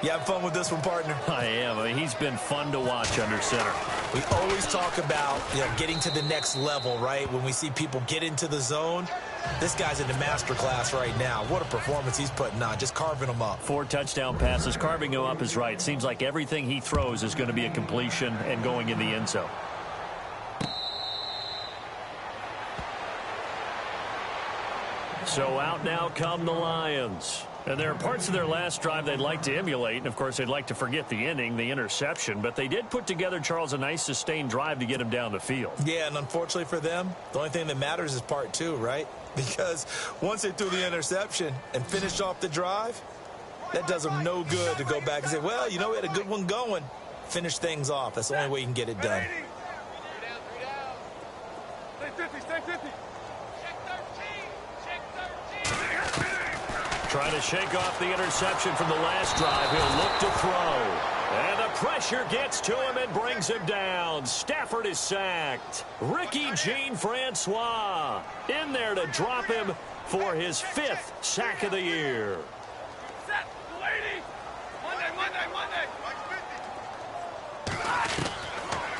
You having fun with this one, partner? I am. I mean, he's been fun to watch under center. We always talk about getting to the next level, right? When we see people get into the zone, this guy's in the master class right now. What a performance he's putting on, just carving them up. 4 touchdown passes. Carving him up is right. Seems like everything he throws is going to be a completion and going in the end zone. So out now come the Lions. And there are parts of their last drive they'd like to emulate. And, of course, they'd like to forget the ending, the interception. But they did put together, Charles, a nice sustained drive to get him down the field. Yeah, and unfortunately for them, the only thing that matters is part 2, right? Because once they threw the interception and finished off the drive, that does them no good to go back and say, well, we had a good one going. Finish things off. That's the only way you can get it done. Trying to shake off the interception from the last drive. He'll look to throw. And the pressure gets to him and brings him down. Stafford is sacked. Ricky Jean-Francois in there to drop him for his 5th sack of the year.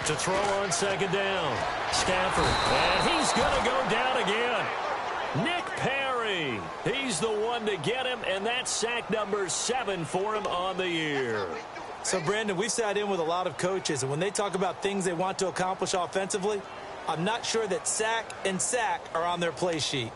To throw on 2nd down. Stafford. And he's going to go down again. Nick Perry. He's the one to get him, and that's sack number 7 for him on the year. So, Brandon, we've sat in with a lot of coaches, and when they talk about things they want to accomplish offensively, I'm not sure that sack and sack are on their play sheet.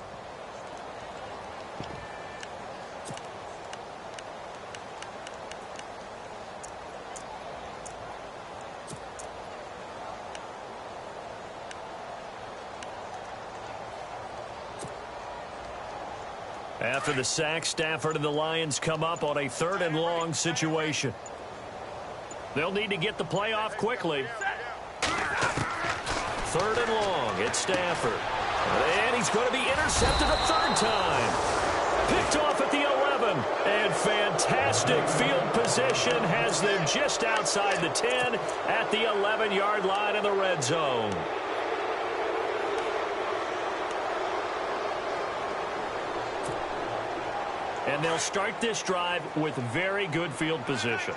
After the sack, Stafford and the Lions come up on a 3rd and long situation. They'll need to get the play off quickly. 3rd and long, it's Stafford. And he's going to be intercepted a 3rd time. Picked off at the 11. And fantastic field position has them just outside the 10 at the 11-yard line in the red zone. And they'll start this drive with very good field position.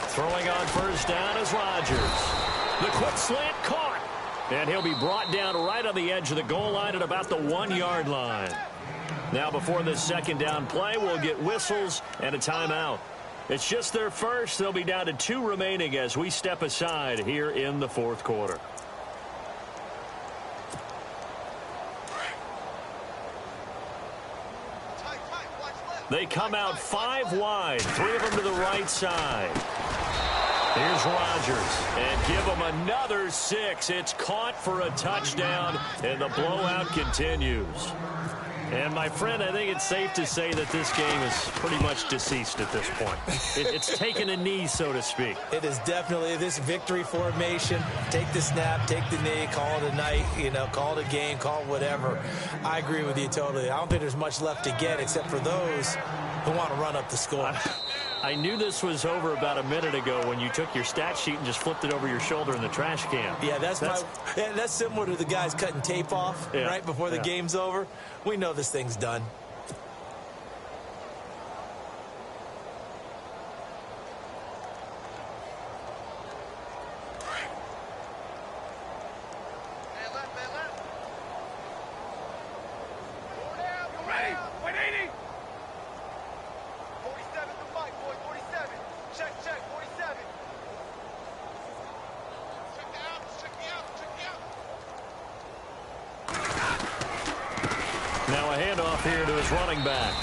Throwing on 1st down is Rodgers. The quick slant caught. And he'll be brought down right on the edge of the goal line at about the 1-yard line. Now before this 2nd down play, we'll get whistles and a timeout. It's just their first. They'll be down to 2 remaining as we step aside here in the 4th quarter. They come out 5 wide, 3 of them to the right side. Here's Rodgers, and give him another 6. It's caught for a touchdown, and the blowout continues. And, my friend, I think it's safe to say that this game is pretty much deceased at this point. It's taken a knee, so to speak. It is definitely this victory formation. Take the snap, take the knee, call it a night, call it a game, call it whatever. I agree with you totally. I don't think there's much left to get except for those who want to run up the score. I knew this was over about a minute ago when you took your stat sheet and just flipped it over your shoulder in the trash can. Yeah, that's similar to the guys cutting tape off right before the game's over. We know this thing's done. off here to his running back.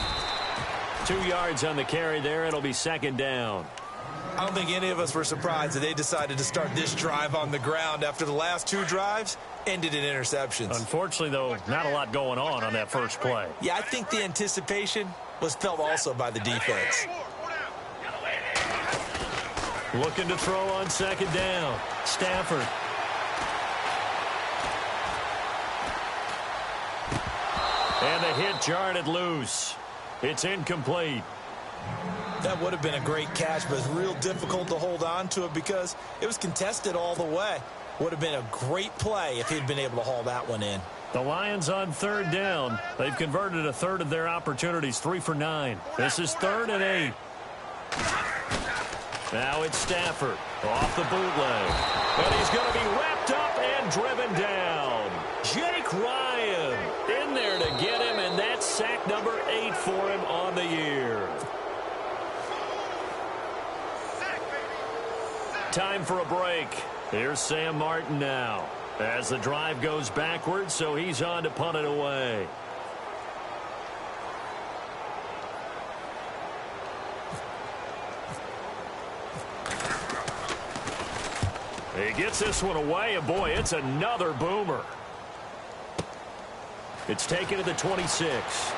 2 yards on the carry there. It'll be second down. I don't think any of us were surprised that they decided to start this drive on the ground after the last 2 drives ended in interceptions. Unfortunately, though, not a lot going on that first play. Yeah, I think the anticipation was felt also by the defense. Looking to throw on second down. Stafford. And the hit jarred it loose. It's incomplete. That would have been a great catch, but it's real difficult to hold on to it because it was contested all the way. Would have been a great play if he'd been able to haul that one in. The Lions on third down. They've converted a third of their opportunities, 3 for 9. This is 3rd and 8. Now it's Stafford off the bootleg. And he's going to be wrapped up and driven down. Jake Ryan in there to get him, and that's sack number 8 for him on the year. Time for a break. Here's Sam Martin now as the drive goes backwards, so he's on to punt it away. He gets this one away, and boy, it's another boomer. It's taken to the 26.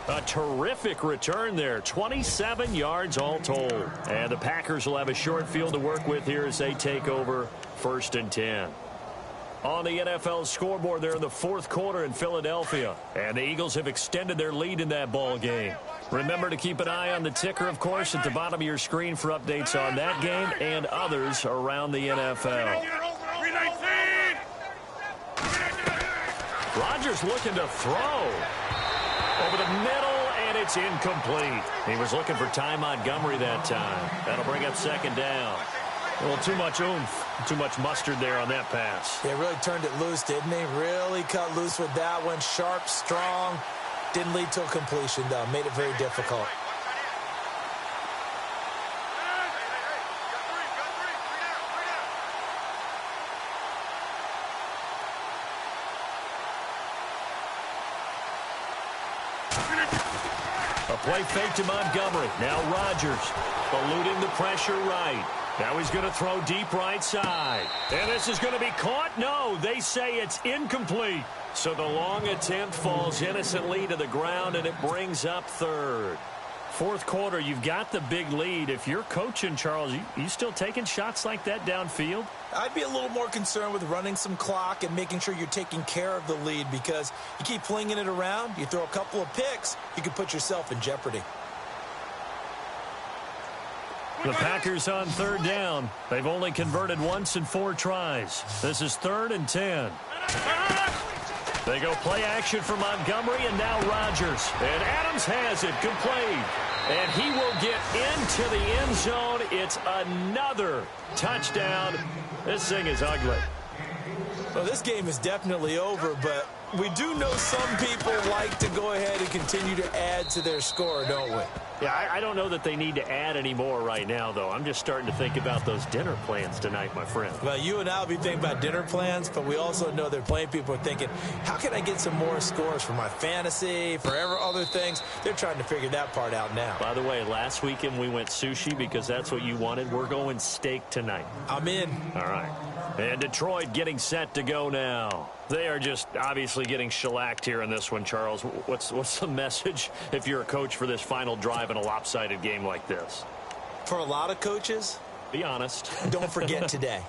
A terrific return there. 27 yards all told. And the Packers will have a short field to work with here as they take over 1st and 10. On the NFL scoreboard, they're in the 4th quarter in Philadelphia. And the Eagles have extended their lead in that ball game. Remember to keep an eye on the ticker, of course, at the bottom of your screen for updates on that game and others around the NFL. Rodgers looking to throw. Over the middle, and it's incomplete. He was looking for Ty Montgomery that time. That'll bring up 2nd down. A little too much oomph, too much mustard there on that pass. They really turned it loose, didn't they? Really cut loose with that one. Sharp, strong. Didn't lead to a completion, though. Made it very difficult. A play fake to Montgomery. Now Rodgers eluding the pressure right. Now he's going to throw deep right side. And this is going to be caught. No, they say it's incomplete. So the long attempt falls innocently to the ground, and it brings up 3rd. 4th quarter, you've got the big lead. If you're coaching, Charles, you still taking shots like that downfield? I'd be a little more concerned with running some clock and making sure you're taking care of the lead, because you keep flinging it around, you throw a couple of picks, you can put yourself in jeopardy. The Packers on 3rd down. They've only converted once in 4 tries. This is 3rd and 10. They go play action for Montgomery, and now Rodgers. And Adams has it complete. And he will get into the end zone. It's another touchdown. This thing is ugly. Well, this game is definitely over, but we do know some people like to go ahead and continue to add to their score, don't we? Yeah, I don't know that they need to add any more right now, though. I'm just starting to think about those dinner plans tonight, my friend. Well, you and I will be thinking about dinner plans, but we also know they're playing people are thinking, how can I get some more scores for my fantasy, for other things? They're trying to figure that part out now. By the way, last weekend we went sushi because that's what you wanted. We're going steak tonight. I'm in. All right. And Detroit getting set to go now. They are just obviously getting shellacked here in this one, Charles. What's the message if you're a coach for this final drive in a lopsided game like this? For a lot of coaches, be honest. Don't forget today.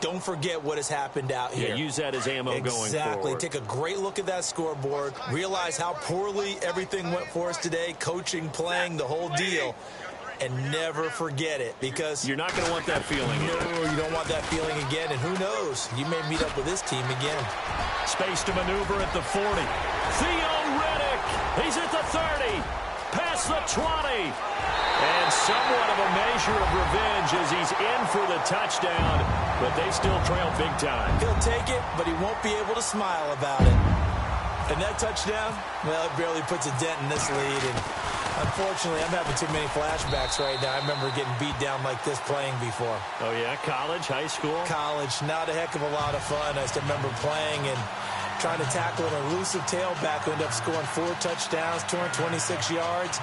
Don't forget what has happened out here. Yeah, use that as ammo going forward. Exactly. Take a great look at that scoreboard. Realize how poorly everything went for us today. Coaching, playing, the whole deal. And never forget it, because you're not going to want that feeling. No, you don't want that feeling again. And who knows? You may meet up with this team again. Space to maneuver at the 40. Theo Riddick. He's at the 30. Past the 20. And somewhat of a measure of revenge as he's in for the touchdown. But they still trail big time. He'll take it, but he won't be able to smile about it. And that touchdown, well, it barely puts a dent in this lead. And Unfortunately, I'm having too many flashbacks right now. I remember getting beat down like this playing before. Oh, yeah? College, high school? College, not a heck of a lot of fun. I just remember playing and trying to tackle an elusive tailback who ended up scoring 4 touchdowns, 226 yards.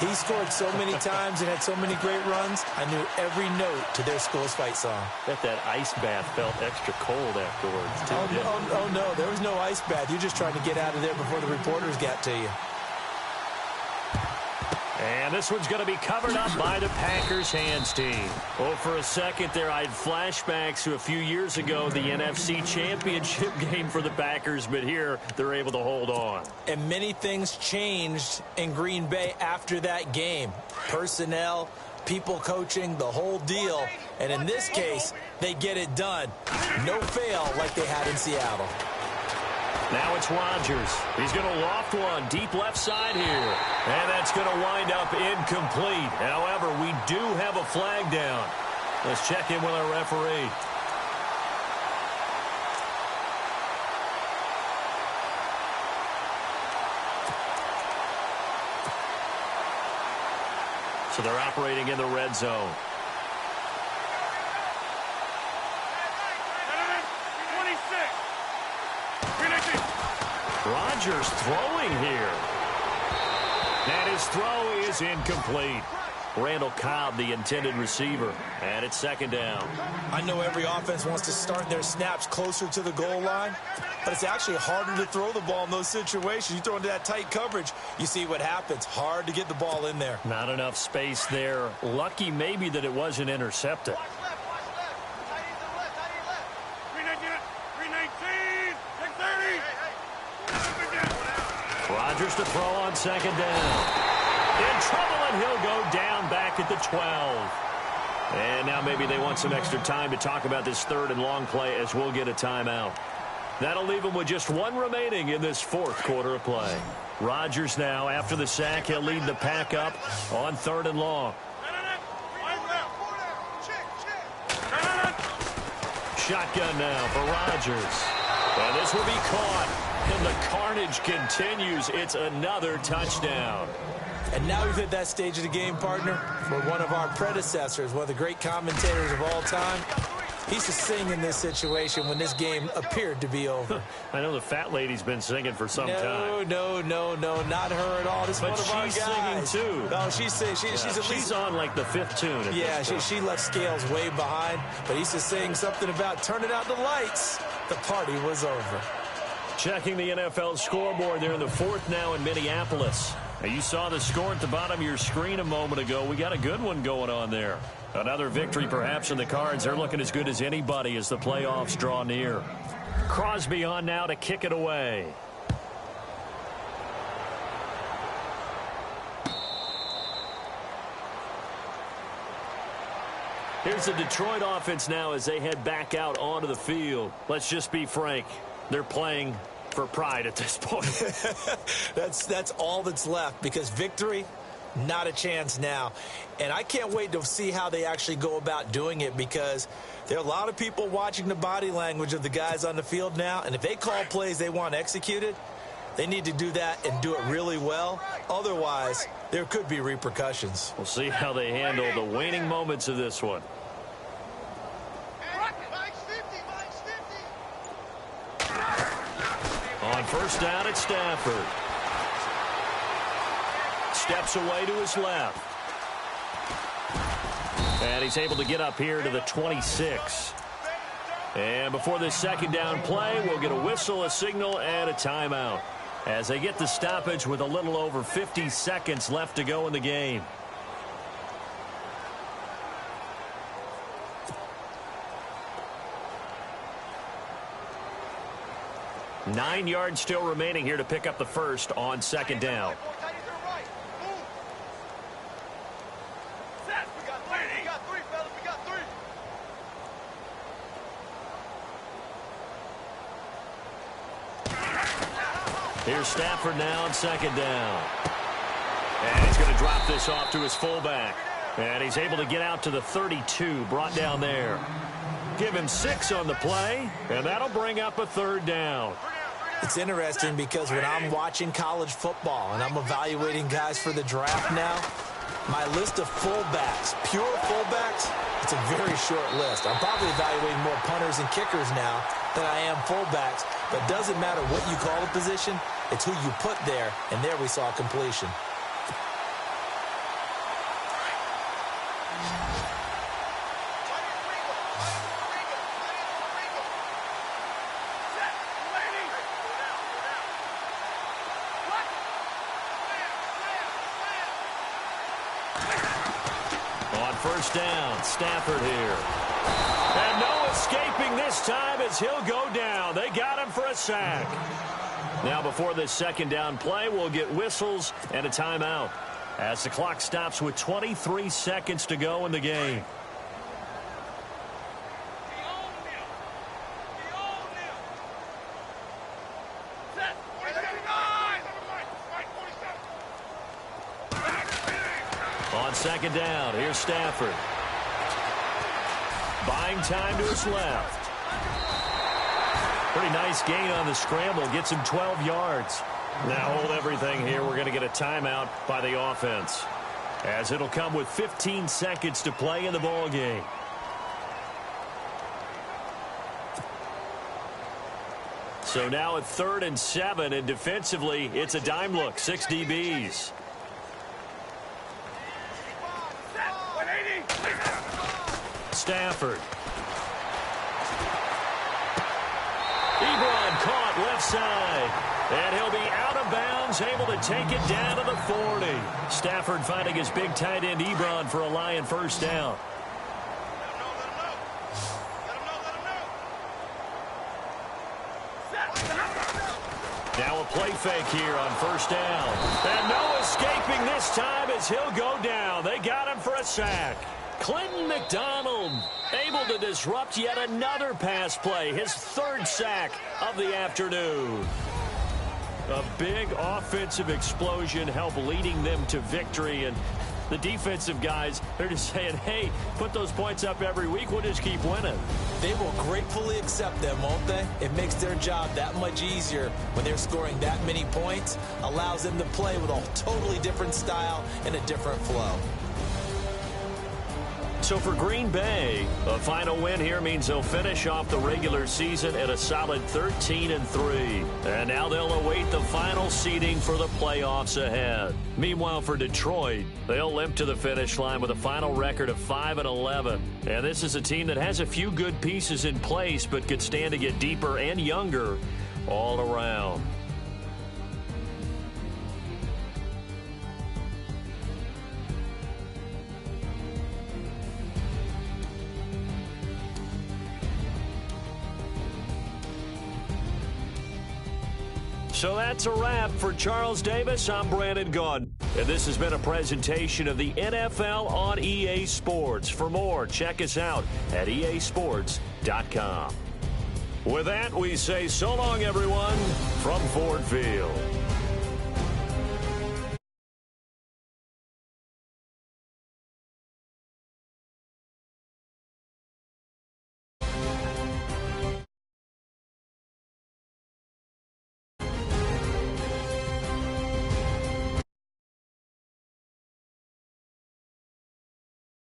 He scored so many times and had so many great runs, I knew every note to their school's fight song. Bet that ice bath felt extra cold afterwards, too. Oh, no, there was no ice bath. You're just trying to get out of there before the reporters got to you. And this one's going to be covered up by the Packers hands team. Oh, for a second there, I had flashbacks to a few years ago, the NFC Championship game for the Packers, but here they're able to hold on. And many things changed in Green Bay after that game. Personnel, people coaching, the whole deal. And in this case, they get it done. No fail like they had in Seattle. Now it's Rodgers. He's going to loft one deep left side here. And that's going to wind up incomplete. However, we do have a flag down. Let's check in with our referee. So they're operating in the red zone. Rodgers throwing here. And his throw is incomplete. Randall Cobb, the intended receiver. And it's second down. I know every offense wants to start their snaps closer to the goal line, but it's actually harder to throw the ball in those situations. You throw into that tight coverage, you see what happens. Hard to get the ball in there. Not enough space there. Lucky maybe that it wasn't intercepted. Rodgers to throw on second down. In trouble, and he'll go down back at the 12. And now maybe they want some extra time to talk about this third and long play as we'll get a timeout. That'll leave them with just one remaining in this fourth quarter of play. Rodgers now, after the sack, he'll lead the pack up on third and long. Shotgun now for Rodgers. And this will be caught. And the carnage continues. It's another touchdown. And now we've hit that stage of the game, partner, where one of our predecessors, one of the great commentators of all time, he used to sing in this situation when this game appeared to be over. I know the fat lady's been singing for some time. No, not her at all. This is one of our guys. But she's singing, too. No, she's on, like, the fifth tune. Yeah, she left Scales way behind, but he used to sing something about turning out the lights. The party was over. Checking the NFL scoreboard there in the fourth now in Minneapolis. Now you saw the score at the bottom of your screen a moment ago. We got a good one going on there. Another victory perhaps in the cards. They're looking as good as anybody as the playoffs draw near. Crosby on now to kick it away. Here's the Detroit offense now as they head back out onto the field. Let's just be frank. They're playing for pride at this point. That's all that's left, because victory, not a chance now. And I can't wait to see how they actually go about doing it, because there are a lot of people watching the body language of the guys on the field now, and if they call plays they want executed, they need to do that and do it really well. Otherwise, there could be repercussions. We'll see how they handle the waning moments of this one. On first down, it's Stafford. Steps away to his left. And he's able to get up here to the 26. And before this second down play, we'll get a whistle, a signal, and a timeout, as they get the stoppage with a little over 50 seconds left to go in the game. Nine yards still remaining here to pick up the first on second down. Here's Stafford now on second down. And he's going to drop this off to his fullback. And he's able to get out to the 32, brought down there. Give him 6 on the play, and that'll bring up a third down. It's interesting because when I'm watching college football and I'm evaluating guys for the draft now, my list of fullbacks, pure fullbacks, it's a very short list. I'm probably evaluating more punters and kickers now than I am fullbacks, but it doesn't matter what you call the position, it's who you put there, and there we saw completion. First down, Stafford here. And no escaping this time as he'll go down. They got him for a sack. Now before this second down play, we'll get whistles and a timeout as the clock stops with 23 seconds to go in the game. On second down, here's Stafford. Buying time to his left. Pretty nice gain on the scramble. Gets him 12 yards. Now hold everything here. We're going to get a timeout by the offense, as it'll come with 15 seconds to play in the ball game. So now at 3rd and 7, and defensively, it's a dime look. 6 DBs. Stafford. Ebron caught left side. And he'll be out of bounds, able to take it down to the 40. Stafford finding his big tight end Ebron for a Lion first down. Now a play fake here on first down. And no escaping this time as he'll go down. They got him for a sack. Clinton McDonald able to disrupt yet another pass play. His 3rd sack of the afternoon. A big offensive explosion helped leading them to victory. And the defensive guys, they're just saying, hey, put those points up every week. We'll just keep winning. They will gratefully accept them, won't they? It makes their job that much easier when they're scoring that many points. Allows them to play with a totally different style and a different flow. So for Green Bay, a final win here means they'll finish off the regular season at a solid 13-3. And now they'll await the final seeding for the playoffs ahead. Meanwhile, for Detroit, they'll limp to the finish line with a final record of 5-11. And this is a team that has a few good pieces in place, but could stand to get deeper and younger all around. So that's a wrap for Charles Davis. I'm Brandon Gaudin. And this has been a presentation of the NFL on EA Sports. For more, check us out at easports.com. With that, we say so long, everyone, from Ford Field.